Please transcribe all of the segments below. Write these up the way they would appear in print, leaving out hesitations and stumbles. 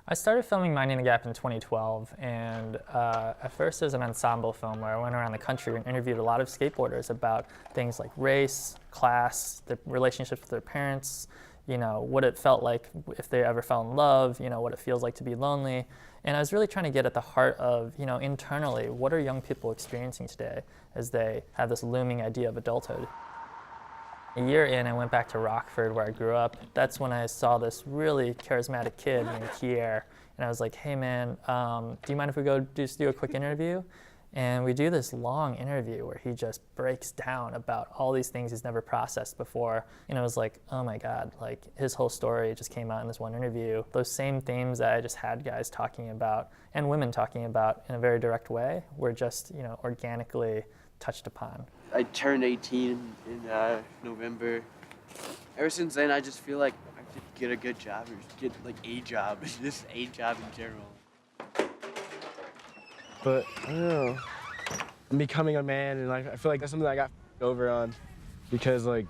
I started filming Minding the Gap in 2012, and at first it was an ensemble film where I went around the country and interviewed a lot of skateboarders about things like race, class, their relationships with their parents, you know, what it felt like if they ever fell in love, you know, what it feels like to be lonely. And I was really trying to get at the heart of, you know, internally, what are young people experiencing today as they have this looming idea of adulthood. A year in, I went back to Rockford where I grew up. That's when I saw this really charismatic kid named Kier, and I was like, hey man, do you mind if we go just do a quick interview? And we do this long interview where he just breaks down about all these things he's never processed before. And I was like, oh my God, like his whole story just came out in this one interview. Those same themes that I just had guys talking about and women talking about in a very direct way were just, you know, organically touched upon. I turned 18 in November. Ever since then, I just feel like I could get a good job or just get like a job, just a job in general. But I don't know, I'm becoming a man, and like I feel like that's something I got over on because like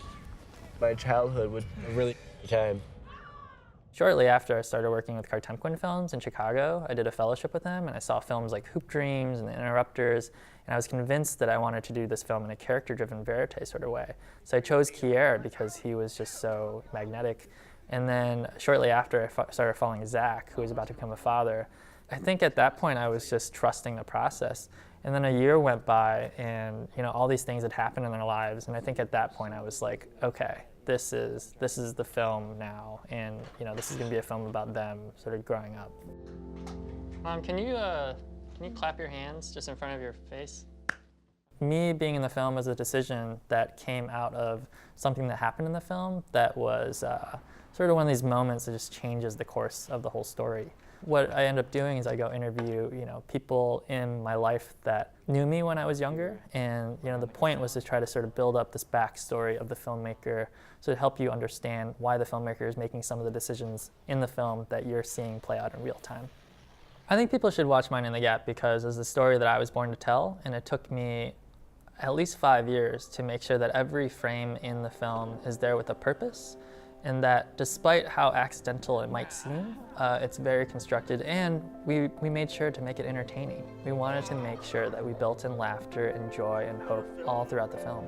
my childhood would really time. Shortly after I started working with Cartemquin Films in Chicago, I did a fellowship with them, and I saw films like Hoop Dreams and The Interrupters, and I was convinced that I wanted to do this film in a character-driven verite sort of way. So I chose Kier because he was just so magnetic. And then shortly after, I started following Zach, who was about to become a father. I think at that point I was just trusting the process. And then a year went by, and you know, all these things had happened in their lives, and I think at that point I was like, okay, this is the film now, and you know, this is going to be a film about them sort of growing up. Mom, can you clap your hands just in front of your face? Me being in the film was a decision that came out of something that happened in the film that was sort of one of these moments that just changes the course of the whole story. What I end up doing is I go interview, you know, people in my life that knew me when I was younger, and you know, the point was to try to sort of build up this backstory of the filmmaker, so to help you understand why the filmmaker is making some of the decisions in the film that you're seeing play out in real time. I think people should watch Minding the Gap because it's the story that I was born to tell, and it took me at least 5 years to make sure that every frame in the film is there with a purpose, and that despite how accidental it might seem, it's very constructed, and we made sure to make it entertaining. We wanted to make sure that we built in laughter and joy and hope all throughout the film.